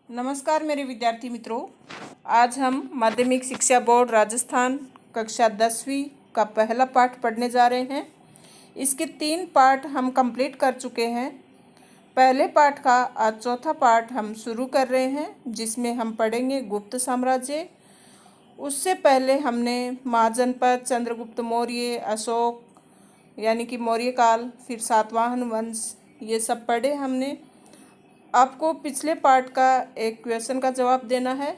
नमस्कार मेरे विद्यार्थी मित्रों, आज हम माध्यमिक शिक्षा बोर्ड राजस्थान कक्षा 10वीं का पहला पाठ पढ़ने जा रहे हैं। इसके 3 पाठ हम कंप्लीट कर चुके हैं। पहले पाठ का आज चौथा पाठ हम शुरू कर रहे हैं, जिसमें हम पढ़ेंगे गुप्त साम्राज्य। उससे पहले हमने महाजनपद, चंद्रगुप्त मौर्य, अशोक यानी कि मौर्य काल, फिर सातवाहन वंश, ये सब पढ़े हमने। आपको पिछले पार्ट का एक क्वेश्चन का जवाब देना है।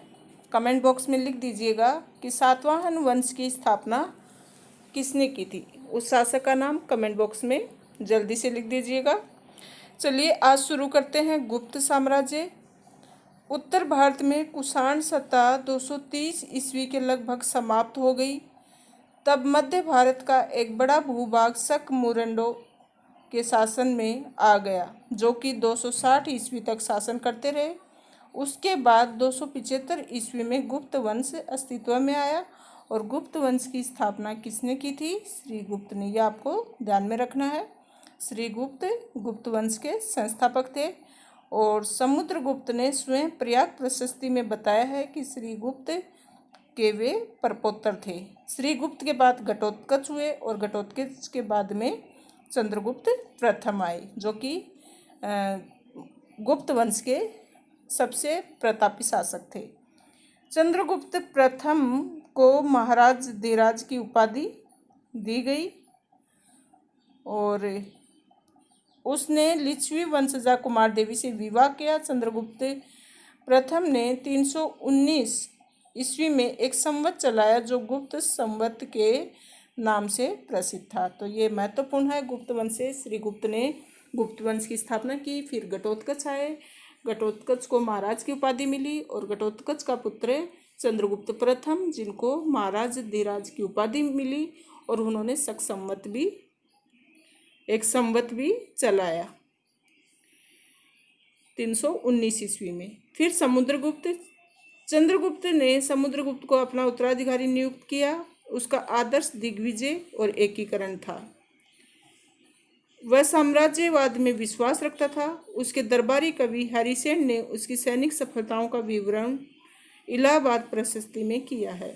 कमेंट बॉक्स में लिख दीजिएगा कि सातवाहन वंश की स्थापना किसने की थी। उस शासक का नाम कमेंट बॉक्स में जल्दी से लिख दीजिएगा। चलिए आज शुरू करते हैं। गुप्त साम्राज्य। उत्तर भारत में कुषाण सत्ता 230 ईस्वी के लगभग समाप्त हो गई। तब मध्य भारत का एक बड़ा भूभाग शक मुरंडों के शासन में आ गया, जो कि 260 ईस्वी तक शासन करते रहे। उसके बाद 275 ईस्वी में गुप्त वंश अस्तित्व में आया और गुप्त वंश की स्थापना किसने की थी? श्रीगुप्त ने। यह आपको ध्यान में रखना है। श्रीगुप्त गुप्त वंश के संस्थापक थे और समुद्रगुप्त ने स्वयं प्रयाग प्रशस्ति में बताया है कि श्रीगुप्त के वे परपोत्र थे। श्रीगुप्त के बाद घटोत्कच हुए और घटोत्कच के बाद में चंद्रगुप्त प्रथम आए, जो कि गुप्त वंश के सबसे प्रतापी शासक थे। चंद्रगुप्त प्रथम को महाराज धीराज की उपाधि दी गई और उसने लिच्छवी वंशजा कुमार देवी से विवाह किया। चंद्रगुप्त प्रथम ने 319 ईस्वी में एक संवत चलाया, जो गुप्त संवत के नाम से प्रसिद्ध था। तो ये महत्वपूर्ण है। गुप्त वंश से श्रीगुप्त ने गुप्त वंश की स्थापना की। फिर घटोत्कच आए। घटोत्कच को महाराज की उपाधि मिली और घटोत्कच का पुत्र चंद्रगुप्त प्रथम, जिनको महाराज धीराज की उपाधि मिली, और उन्होंने शक संवत भी एक संवत भी चलाया 319 ईस्वी में। फिर समुद्रगुप्त। चंद्रगुप्त ने समुद्रगुप्त को अपना उत्तराधिकारी नियुक्त किया। उसका आदर्श दिग्विजय और एकीकरण था। वह साम्राज्यवाद में विश्वास रखता था। उसके दरबारी कवि हरिसेन ने उसकी सैनिक सफलताओं का विवरण इलाहाबाद प्रशस्ति में किया है।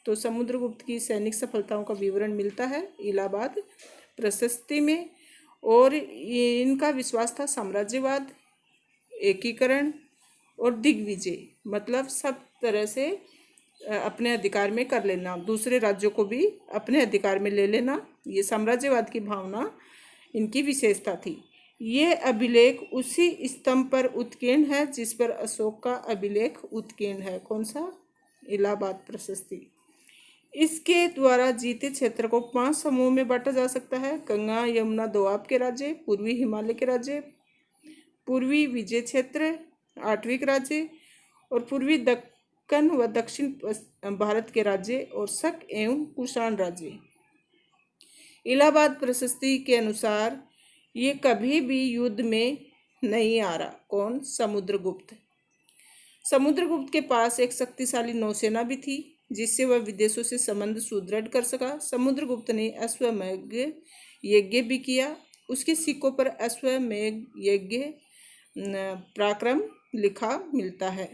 तो समुद्रगुप्त की सैनिक सफलताओं का विवरण मिलता है इलाहाबाद प्रशस्ति में। और इनका विश्वास था साम्राज्यवाद, एकीकरण और दिग्विजय, मतलब सब तरह से अपने अधिकार में कर लेना, दूसरे राज्यों को भी अपने अधिकार में ले लेना। ये साम्राज्यवाद की भावना इनकी विशेषता थी। ये अभिलेख उसी स्तंभ पर उत्कीर्ण है जिस पर अशोक का अभिलेख उत्कीर्ण है। कौन सा? इलाहाबाद प्रशस्ति। इसके द्वारा जीते क्षेत्र को 5 समूह में बांटा जा सकता है। गंगा यमुना दोआब के राज्य, पूर्वी हिमालय के राज्य, पूर्वी विजय क्षेत्र, आठवीं राज्य, और पूर्वी दक्कन व दक्षिण भारत के राज्य, और शक एवं कुषाण राज्य। इलाहाबाद प्रशस्ति के अनुसार ये कभी भी युद्ध में नहीं आ रहा। कौन? समुद्रगुप्त। समुद्रगुप्त के पास एक शक्तिशाली नौसेना भी थी, जिससे वह विदेशों से संबंध सुदृढ़ कर सका। समुद्रगुप्त ने अश्वमेध यज्ञ भी किया। उसके सिक्कों पर अश्वमेध यज्ञ पराक्रम लिखा मिलता है।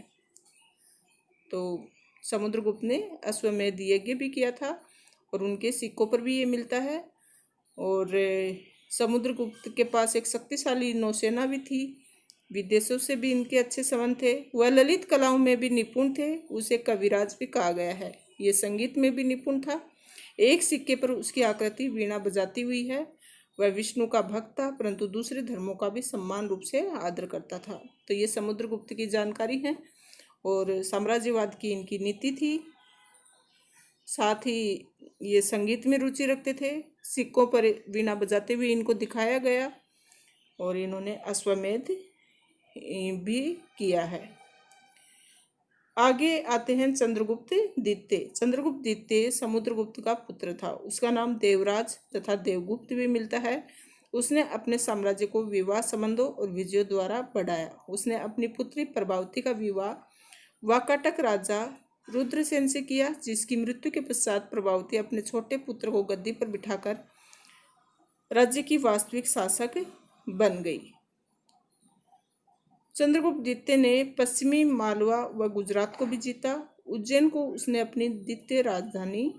तो समुद्रगुप्त ने अश्वमेध यज्ञ भी किया था और उनके सिक्कों पर भी ये मिलता है। और समुद्रगुप्त के पास एक शक्तिशाली नौसेना भी थी। विदेशों से भी इनके अच्छे संबंध थे। वह ललित कलाओं में भी निपुण थे। उसे कविराज भी कहा गया है। ये संगीत में भी निपुण था। एक सिक्के पर उसकी आकृति वीणा बजाती हुई है। वह विष्णु का भक्त था, परंतु दूसरे धर्मों का भी सम्मान रूप से आदर करता था। तो ये समुद्रगुप्त की जानकारी है। और साम्राज्यवाद की इनकी नीति थी। साथ ही ये संगीत में रुचि रखते थे। सिक्कों पर वीणा बजाते हुए इनको दिखाया गया और इन्होंने अश्वमेध भी किया है। आगे आते हैं चंद्रगुप्त द्वितीय। चंद्रगुप्त द्वितीय समुद्रगुप्त का पुत्र था। उसका नाम देवराज तथा देवगुप्त भी मिलता है। उसने अपने साम्राज्य को विवाह संबंधों और विजयों द्वारा बढ़ाया। उसने अपनी पुत्री प्रभावती का विवाह वाकाटक राजा रुद्रसेन से किया, जिसकी मृत्यु के पश्चात प्रभावती अपने छोटे पुत्र को गद्दी पर बिठाकर राज्य की वास्तविक शासक बन गई। चंद्रगुप्त द्वितीय ने पश्चिमी मालवा व गुजरात को भी जीता। उज्जैन को उसने अपनी द्वितीय राजधानी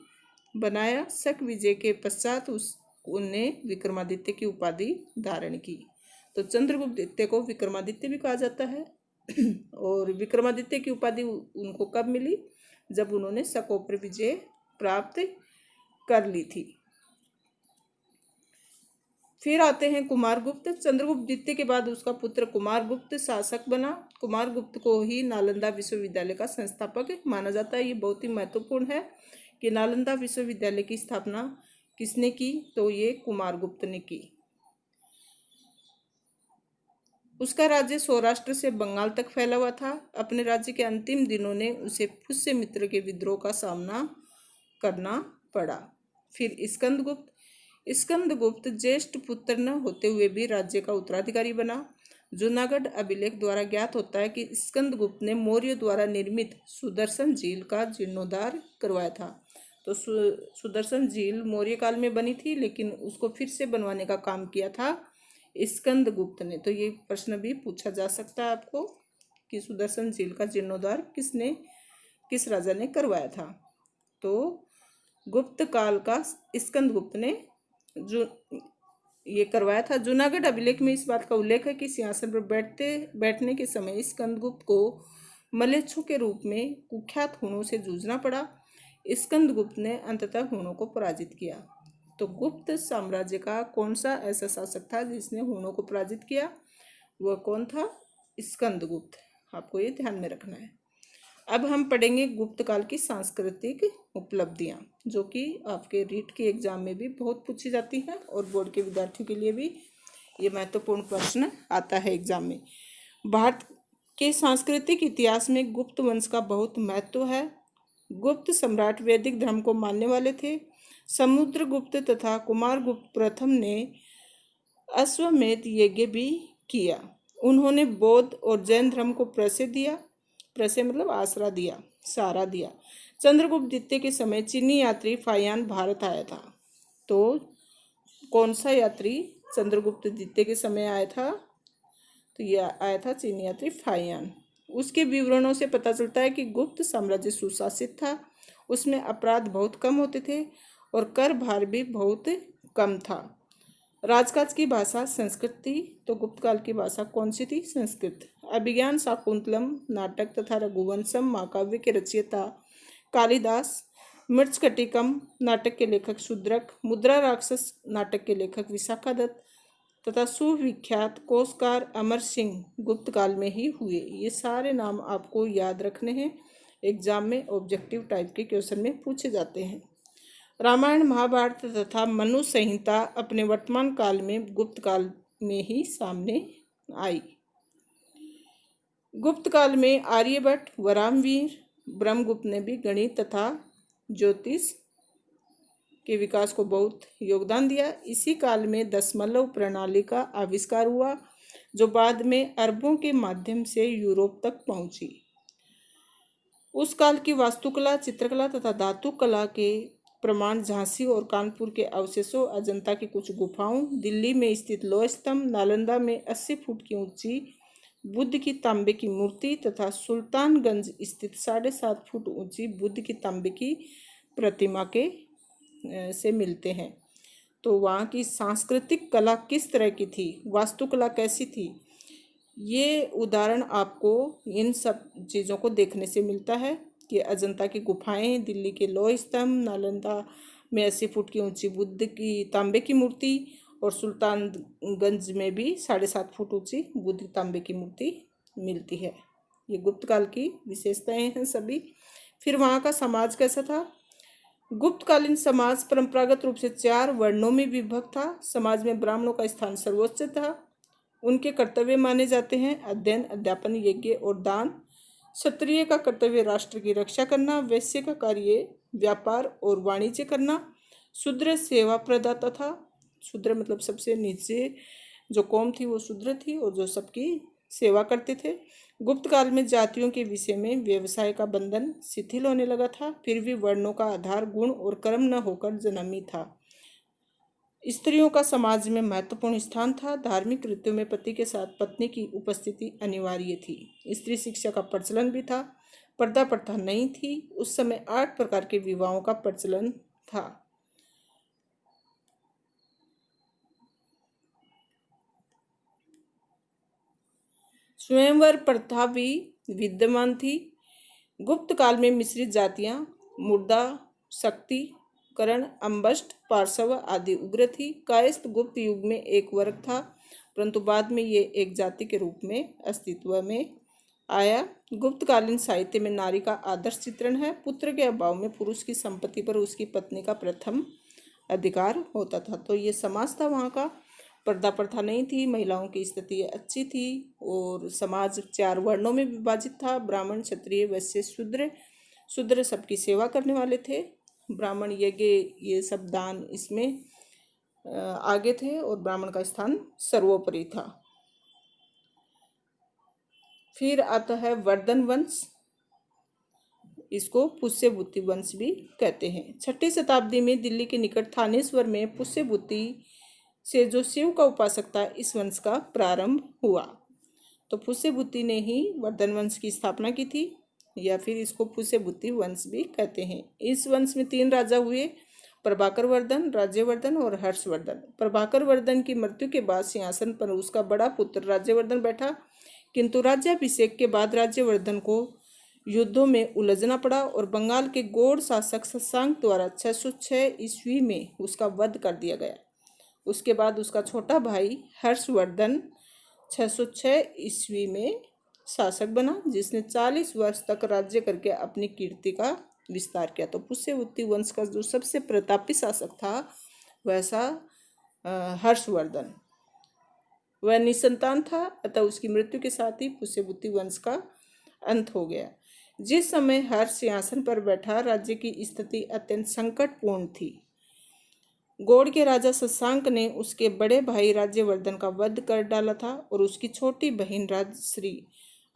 बनाया। शक विजय के पश्चात उनने विक्रमादित्य की उपाधि धारण की। तो चंद्रगुप्त द्वितीय को विक्रमादित्य भी कहा जाता है। और विक्रमादित्य की उपाधि उनको कब मिली? जब उन्होंने शकों पर विजय प्राप्त कर ली थी। फिर आते हैं कुमारगुप्त। चंद्रगुप्त द्वितीय के बाद उसका पुत्र कुमारगुप्त शासक बना। कुमारगुप्त को ही नालंदा विश्वविद्यालय का संस्थापक माना जाता है। ये बहुत ही महत्वपूर्ण है कि नालंदा विश्वविद्यालय की स्थापना किसने की? तो ये कुमारगुप्त ने की। उसका राज्य सौराष्ट्र से बंगाल तक फैला हुआ था। अपने राज्य के अंतिम दिनों ने उसे पुष्यमित्र के विद्रोह का सामना करना पड़ा। फिर स्कंदगुप्त। स्कंदगुप्त ज्येष्ठ पुत्र न होते हुए भी राज्य का उत्तराधिकारी बना। जूनागढ़ अभिलेख द्वारा ज्ञात होता है कि स्कंदगुप्त ने मौर्य द्वारा निर्मित सुदर्शन झील का जीर्णोद्धार करवाया था। तो सुदर्शन झील मौर्य काल में बनी थी, लेकिन उसको फिर से बनवाने का काम किया था स्कंदगुप्त ने। तो ये प्रश्न भी पूछा जा सकता है आपको कि सुदर्शन झील का जीर्णोद्धार किस राजा ने करवाया था? तो गुप्त काल का स्कंदगुप्त ने जो ये करवाया था। जूनागढ़ अभिलेख में इस बात का उल्लेख है कि सिंहासन पर बैठने के समय स्कंदगुप्त को मलेच्छों के रूप में कुख्यात हुणों से जूझना पड़ा। स्कंदगुप्त ने अंततः हुणों को पराजित किया। तो गुप्त साम्राज्य का कौन सा ऐसा शासक था जिसने हुणों को पराजित किया? वह कौन था? स्कंदगुप्त। आपको ये ध्यान में रखना है। अब हम पढ़ेंगे गुप्त काल की सांस्कृतिक उपलब्धियां, जो कि आपके रीट के एग्जाम में भी बहुत पूछी जाती है और बोर्ड के विद्यार्थियों के लिए भी ये महत्वपूर्ण प्रश्न आता है एग्जाम में। भारत के सांस्कृतिक इतिहास में गुप्त वंश का बहुत महत्व है। गुप्त सम्राट वैदिक धर्म को मानने वाले थे। समुद्रगुप्त तथा कुमारगुप्त प्रथम ने अश्वमेध यज्ञ भी किया। उन्होंने बौद्ध और जैन धर्म को प्रसिद्ध दिया। प्रसिद्ध मतलब आसरा दिया, सहारा दिया। चंद्रगुप्त द्वितीय के समय चीनी यात्री फाहियान भारत आया था। तो कौन सा यात्री चंद्रगुप्त द्वितीय के समय आया था? तो यह आया था चीनी यात्री फाहियान। उसके विवरणों से पता चलता है कि गुप्त साम्राज्य सुशासित था। उसमें अपराध बहुत कम होते थे और कर भार भी बहुत कम था। राजकाज की भाषा संस्कृत थी। तो गुप्त काल की भाषा कौन सी थी? संस्कृत। अभिज्ञान शाकुंतलम नाटक तथा रघुवंशम महाकाव्य के रचयिता कालिदास, मृच्छकटिकम नाटक के लेखक शूद्रक, मुद्रा राक्षस नाटक के लेखक विशाखादत्त तथा सुविख्यात कोशकार अमर सिंह गुप्त काल में ही हुए। ये सारे नाम आपको याद रखने हैं, एग्जाम में ऑब्जेक्टिव टाइप के क्वेश्चन में पूछे जाते हैं। रामायण महाभारत तथा मनु संहिता अपने वर्तमान काल में गुप्त काल में ही सामने आई। गुप्त काल में आर्यभट्ट, वराहमिहिर, ब्रह्मगुप्त ने भी गणित तथा ज्योतिष के विकास को बहुत योगदान दिया। इसी काल में दशमलव प्रणाली का आविष्कार हुआ, जो बाद में अरबों के माध्यम से यूरोप तक पहुंची। उस काल की वास्तुकला, चित्रकला तथा धातु कला के प्रमाण झांसी और कानपुर के अवशेषों, अजंता की कुछ गुफाओं, दिल्ली में स्थित लौह स्तंभ, नालंदा में 80 फुट की ऊंची बुद्ध की तांबे की मूर्ति तथा सुल्तानगंज स्थित 7.5 फुट ऊंची बुद्ध की तांबे की प्रतिमा के से मिलते हैं। तो वहाँ की सांस्कृतिक कला किस तरह की थी, वास्तुकला कैसी थी, ये उदाहरण आपको इन सब चीज़ों को देखने से मिलता है कि अजंता की गुफाएं, दिल्ली के लौह स्तंभ, नालंदा में 80 फुट की ऊंची बुद्ध की तांबे की मूर्ति और सुल्तानगंज में भी 7.5 फुट ऊंची बुद्ध तांबे की मूर्ति मिलती है। ये गुप्त काल की विशेषताएं हैं सभी। फिर वहाँ का समाज कैसा था? गुप्तकालीन समाज परंपरागत रूप से 4 वर्णों में विभक्त था। समाज में ब्राह्मणों का स्थान सर्वोच्च था। उनके कर्तव्य माने जाते हैं अध्ययन, अध्यापन, यज्ञ और दान। क्षत्रिय का कर्तव्य राष्ट्र की रक्षा करना, वैश्य का कार्य व्यापार और वाणिज्य करना, शूद्र सेवा प्रदाता था। शूद्र मतलब सबसे नीचे जो कौम थी वो शूद्र थी और जो सबकी सेवा करते थे। गुप्त काल में जातियों के विषय में व्यवसाय का बंधन शिथिल होने लगा था। फिर भी वर्णों का आधार गुण और कर्म न होकर जन्मी था। स्त्रियों का समाज में महत्वपूर्ण स्थान था। धार्मिक रीतियों में पति के साथ पत्नी की उपस्थिति अनिवार्य थी। स्त्री शिक्षा का प्रचलन भी था। पर्दा प्रथा नहीं थी। उस समय 8 प्रकार के विवाहों का प्रचलन था। स्वयंवर प्रथा भी विद्यमान थी। गुप्त काल में मिश्रित जातियां मुर्दा, शक्ति, करण, अम्बष्ट, पार्श्व आदि उग्र थी। कायस्थ गुप्त युग में एक वर्ग था, परंतु बाद में ये एक जाति के रूप में अस्तित्व में आया। गुप्तकालीन साहित्य में नारी का आदर्श चित्रण है। पुत्र के अभाव में पुरुष की संपत्ति पर उसकी पत्नी का प्रथम अधिकार होता था। तो ये समाज था वहाँ का। पर्दा प्रथा नहीं थी। महिलाओं की स्थिति अच्छी थी और समाज 4 वर्णों में विभाजित था। ब्राह्मण, क्षत्रिय, वैश्य, शूद्र। शूद्र सबकी सेवा करने वाले थे। ब्राह्मण यज्ञ ये सब दान इसमें आगे थे और ब्राह्मण का स्थान सर्वोपरि था। फिर आता है वर्धन वंश। इसको पुष्यभूति वंश भी कहते हैं। 6ठी शताब्दी में दिल्ली के निकट थानेश्वर में पुष्यभूति से जो शिव का उपासक था, इस वंश का प्रारंभ हुआ। तो पुष्यभूति ने ही वर्धन वंश की स्थापना की थी, या फिर इसको पुष्यभूति वंश भी कहते हैं। इस वंश में 3 राजा हुए, प्रभाकर वर्धन, राज्यवर्धन और हर्षवर्धन। प्रभाकर वर्धन की मृत्यु के बाद सिंहासन पर उसका बड़ा पुत्र राज्यवर्धन बैठा, किंतु राज्याभिषेक के बाद राज्यवर्धन को युद्धों में उलझना पड़ा और बंगाल के गौड़ शासक शशांक द्वारा 606 ईस्वी में उसका वध कर दिया गया। उसके बाद उसका छोटा भाई हर्षवर्धन 606 ईस्वी में शासक बना, जिसने 40 वर्ष तक राज्य करके अपनी कीर्ति का विस्तार किया। तो पुष्यभूति वंश का जो सबसे प्रतापी शासक था वैसा हर्षवर्धन, वह निसंतान था, अतः उसकी मृत्यु के साथ ही पुष्यभूति वंश का अंत हो गया। जिस समय हर्ष सिंहासन पर बैठा, राज्य की स्थिति अत्यंत संकटपूर्ण थी। गौड़ के राजा शशांक ने उसके बड़े भाई राज्यवर्धन का वध कर डाला था और उसकी छोटी बहन राजश्री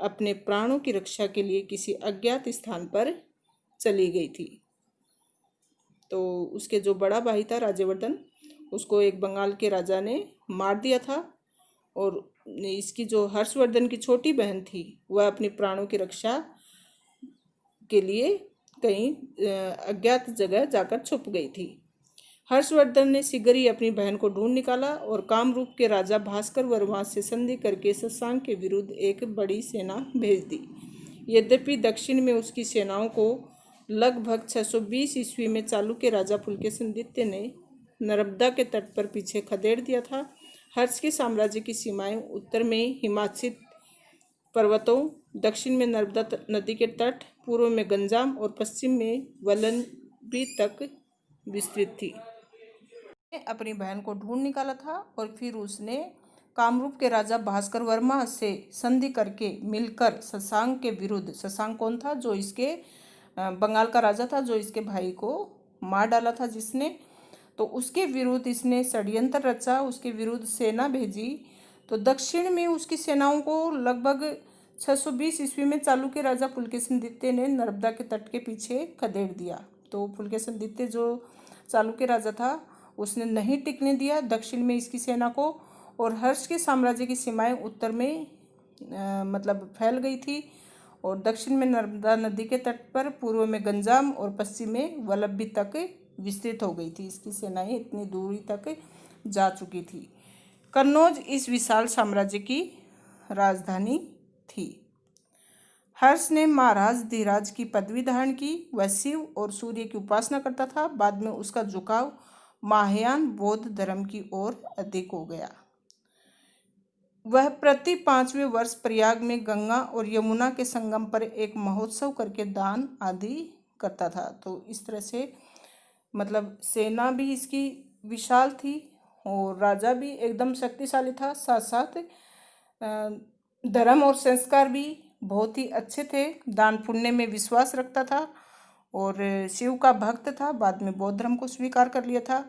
अपने प्राणों की रक्षा के लिए किसी अज्ञात स्थान पर चली गई थी। तो उसके जो बड़ा भाई था राज्यवर्धन, उसको एक बंगाल के राजा ने मार दिया था और इसकी जो हर्षवर्धन की छोटी बहन थी वह अपनी प्राणों की रक्षा के लिए कहीं अज्ञात जगह जाकर छुप गई थी। हर्षवर्धन ने शीघ्र ही अपनी बहन को ढूंढ निकाला और कामरूप के राजा भास्कर वर्मा से संधि करके शशांक के विरुद्ध एक बड़ी सेना भेज दी। यद्यपि दक्षिण में उसकी सेनाओं को लगभग 620 ईस्वी में चालुक्य राजा पुलकेशिन ने नर्मदा के तट पर पीछे खदेड़ दिया था। हर्ष के साम्राज्य की सीमाएं उत्तर में हिमाच्छिद पर्वतों, दक्षिण में नर्मदा नदी के तट, पूर्व में गंजाम और पश्चिम में वल्लभी तक विस्तृत थी। अपनी बहन को ढूंढ निकाला था और फिर उसने कामरूप के राजा भास्कर वर्मा से संधि करके मिलकर शशांक के विरुद्ध, शशांक कौन था, जो इसके बंगाल का राजा था, जो इसके भाई को मार डाला था जिसने, तो उसके विरुद्ध इसने षड्यंत्र रचा, उसके विरुद्ध सेना भेजी। तो दक्षिण में उसकी सेनाओं को लगभग 620 ईस्वी में चालुक्य राजा पुलकेशिन ने नर्मदा के तट के पीछे खदेड़ दिया। तो पुलकेशिन जो चालुक्य राजा था उसने नहीं टिकने दिया दक्षिण में इसकी सेना को, और हर्ष के साम्राज्य की सीमाएं उत्तर में मतलब फैल गई थी और दक्षिण में नर्मदा नदी के तट पर, पूर्व में गंजाम और पश्चिम में वल्लभी तक विस्तृत हो गई थी। इसकी सेनाएं इतनी दूरी तक जा चुकी थी। कन्नौज इस विशाल साम्राज्य की राजधानी थी। हर्ष ने महाराज धीराज की पदवी धारण की। वह शिव और सूर्य की उपासना करता था। बाद में उसका झुकाव महायान बौद्ध धर्म की ओर अधिक हो गया। वह प्रति 5वें वर्ष प्रयाग में गंगा और यमुना के संगम पर एक महोत्सव करके दान आदि करता था। तो इस तरह से मतलब सेना भी इसकी विशाल थी और राजा भी एकदम शक्तिशाली था। साथ साथ धर्म और संस्कार भी बहुत ही अच्छे थे। दान पुण्य में विश्वास रखता था और शिव का भक्त था। बाद में बौद्ध धर्म को स्वीकार कर लिया था।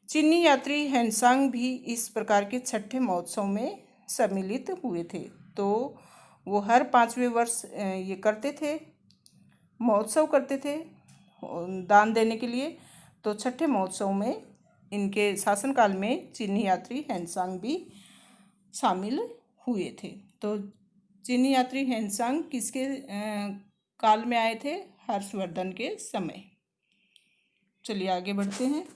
चीनी यात्री हैंसांग भी इस प्रकार के 6ठे महोत्सव में सम्मिलित हुए थे। तो वो हर 5वें वर्ष ये करते थे, महोत्सव करते थे दान देने के लिए। तो 6ठे महोत्सव में इनके शासनकाल में चीनी यात्री हेनसांग भी शामिल हुए थे। तो चीनी यात्री हेनसांग किसके काल में आए थे? हर्षवर्धन के समय। चलिए आगे बढ़ते हैं।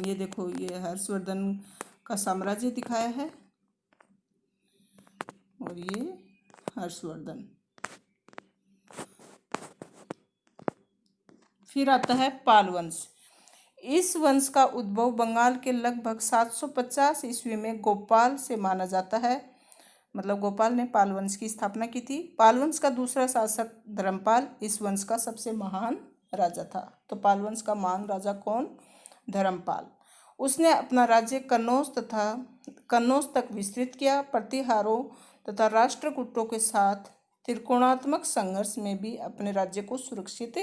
ये देखो, ये हर्षवर्धन का साम्राज्य दिखाया है और ये हर्षवर्धन। फिर आता है पाल वंश। इस वंश का उद्भव बंगाल के लगभग 750 ईस्वी में गोपाल से माना जाता है। मतलब गोपाल ने पाल वंश की स्थापना की थी। पाल वंश का दूसरा शासक धर्मपाल इस वंश का सबसे महान राजा था। तो पाल वंश का महान राजा कौन? धर्मपाल। उसने अपना राज्य कन्नौज तक विस्तृत किया। प्रतिहारों तथा राष्ट्रकूटों के साथ त्रिकोणात्मक संघर्ष में भी अपने राज्य को सुरक्षित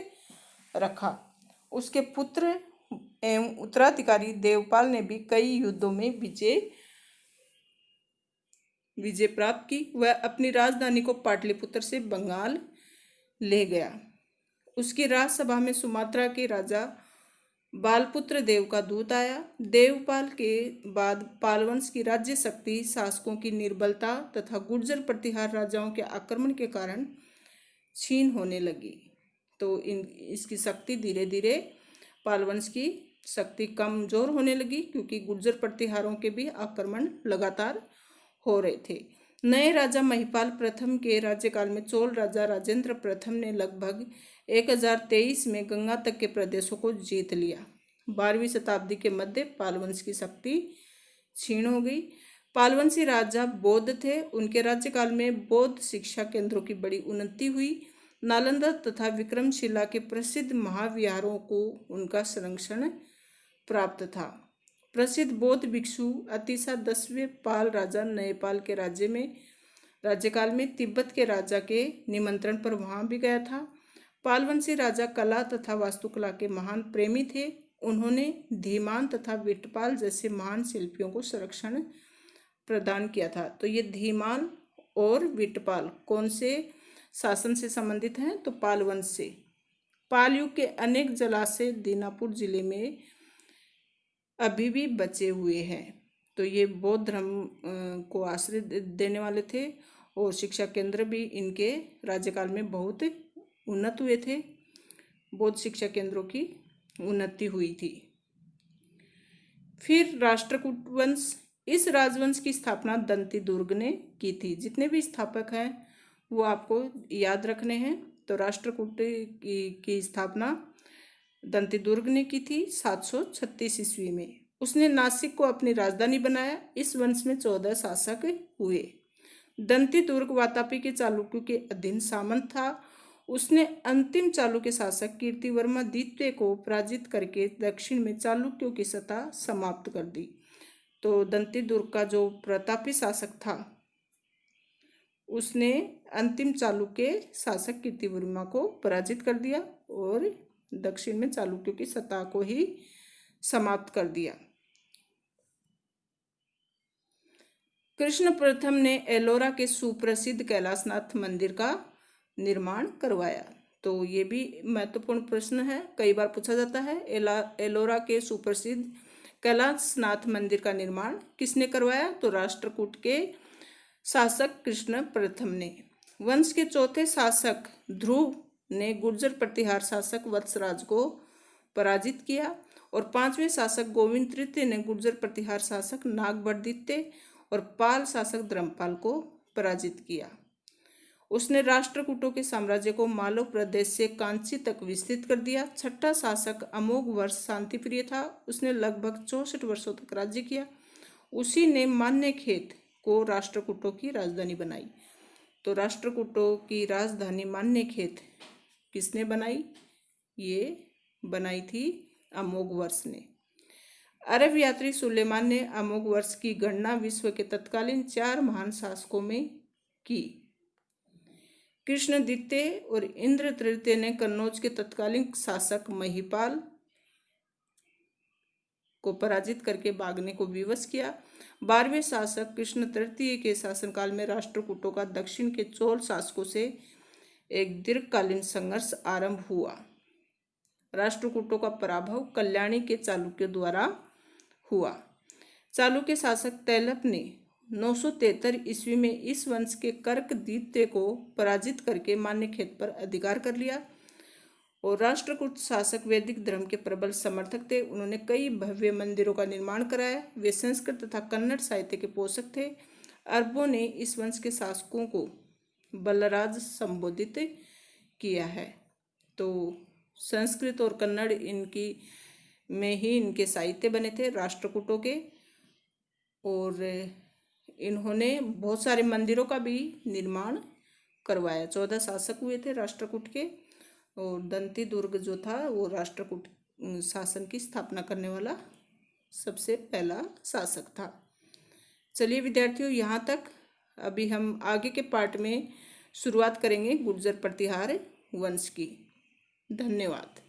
रखा। उसके पुत्र एवं उत्तराधिकारी देवपाल ने भी कई युद्धों में विजय प्राप्त की। वह अपनी राजधानी को पाटलिपुत्र से बंगाल ले गया। उसकी राजसभा में सुमात्रा के राजा बालपुत्र देव का दूत आया। देवपाल के बाद पालवंश की राज्य शक्ति शासकों की निर्बलता तथा गुर्जर प्रतिहार राजाओं के आक्रमण के कारण क्षीण होने लगी। तो इसकी शक्ति धीरे धीरे पालवंश की शक्ति कमजोर होने लगी, क्योंकि गुर्जर प्रतिहारों के भी आक्रमण लगातार हो रहे थे। नए राजा महिपाल प्रथम के राज्यकाल में चोल राजा राजेंद्र प्रथम ने लगभग 1023 में गंगा तक के प्रदेशों को जीत लिया। 12वीं शताब्दी के मध्य पालवंश की शक्ति क्षीण हो गई। पालवंशी राजा बौद्ध थे। उनके राज्यकाल में बौद्ध शिक्षा केंद्रों की बड़ी उन्नति हुई। नालंदा तथा विक्रमशिला के प्रसिद्ध महाविहारों को उनका संरक्षण प्राप्त था। प्रसिद्ध बौद्ध भिक्षु अतिसा 10वें पाल राजा नयपाल के राज्यकाल में तिब्बत के राजा के निमंत्रण पर वहां भी गया था। पालवंशी राजा कला तथा वास्तुकला के महान प्रेमी थे। उन्होंने धीमान तथा विट्टपाल जैसे महान शिल्पियों को संरक्षण प्रदान किया था। तो ये धीमान और विट्टपाल कौन से शासन से संबंधित हैं? तो पाल वंश से। पाल युग के अनेक जलाशय दीनापुर जिले में अभी भी बचे हुए हैं। तो ये बौद्ध धर्म को आश्रय देने वाले थे और शिक्षा केंद्र भी इनके राज्यकाल में बहुत उन्नत हुए थे। बौद्ध शिक्षा केंद्रों की उन्नति हुई थी। फिर राष्ट्रकूट वंश। इस राजवंश की स्थापना दंती दुर्ग ने की थी। जितने भी स्थापक हैं वो आपको याद रखने हैं। तो राष्ट्रकूट की स्थापना दंती दुर्ग ने की थी 736 ईस्वी में। उसने नासिक को अपनी राजधानी बनाया। इस वंश में 14 शासक हुए। दंती दुर्ग वातापी के चालुक्यों के अधीन सामंत था। उसने अंतिम चालुक्य शासक कीर्तिवर्मा द्वितीय को पराजित करके दक्षिण में चालुक्यों की सत्ता समाप्त कर दी। तो दंती दुर्ग का जो प्रतापी शासक था उसने अंतिम चालुक्य शासक कीर्तिवर्मा को पराजित कर दिया और दक्षिण में चालुक्यों की सत्ता को ही समाप्त कर दिया। कृष्ण प्रथम ने एलोरा के सुप्रसिद्ध कैलाशनाथ मंदिर का निर्माण करवाया। तो ये भी महत्वपूर्ण प्रश्न है, कई बार पूछा जाता है। एलोरा के सुप्रसिद्ध कैलाशनाथ मंदिर का निर्माण किसने करवाया? तो राष्ट्रकूट के शासक कृष्ण प्रथम ने। वंश के चौथे शासक ध्रुव ने गुर्जर प्रतिहार शासक वत्सराज को पराजित किया और 5वें शासक गोविंद तृतीय ने गुर्जर प्रतिहार शासक नागभट्टद्वितीय और पाल शासक धर्मपाल को पराजित किया। उसने राष्ट्रकूटों के साम्राज्य को मालव प्रदेश से कांची तक विस्तृत कर दिया। छठा शासक अमोघ वर्ष शांतिप्रिय था। उसने लगभग 64 वर्षों तक राज्य किया। उसी ने मान्यखेत को राष्ट्रकूटों की राजधानी बनाई। तो राष्ट्रकूटों की राजधानी मान्यखेत किसने बनाई? ये बनाई थी अमोघ वर्ष ने। अरब यात्री सुलेमान ने अमोघ वर्ष की गणना विश्व के तत्कालीन 4 महान शासकों में की। कृष्ण द्वितीय और इंद्र तृतीय ने कन्नौज के तत्कालीन शासक महिपाल को पराजित करके भागने को विवश किया। 12वें शासक कृष्ण तृतीय के शासनकाल में राष्ट्रकूटों का दक्षिण के चोल शासकों से एक दीर्घकालीन संघर्ष आरंभ हुआ। राष्ट्रकूटों का पराभव कल्याणी के चालुक्यों द्वारा हुआ। चालुक्य शासक तैलप ने 973 ईस्वी में इस वंश के कर्कद्वितीय को पराजित करके मान्यखेत पर अधिकार कर लिया। और राष्ट्रकूट शासक वैदिक धर्म के प्रबल समर्थक थे। उन्होंने कई भव्य मंदिरों का निर्माण कराया। वे संस्कृत तथा कन्नड़ साहित्य के पोषक थे। अरबों ने इस वंश के शासकों को बलराज संबोधित किया है। तो संस्कृत और कन्नड़ में ही इनके साहित्य बने थे राष्ट्रकूटों के। और इन्होंने बहुत सारे मंदिरों का भी निर्माण करवाया। 14 शासक हुए थे राष्ट्रकूट के। और दंती दुर्ग जो था वो राष्ट्रकूट शासन की स्थापना करने वाला सबसे पहला शासक था। चलिए विद्यार्थियों, यहाँ तक। अभी हम आगे के पार्ट में शुरुआत करेंगे गुर्जर प्रतिहार वंश की। धन्यवाद।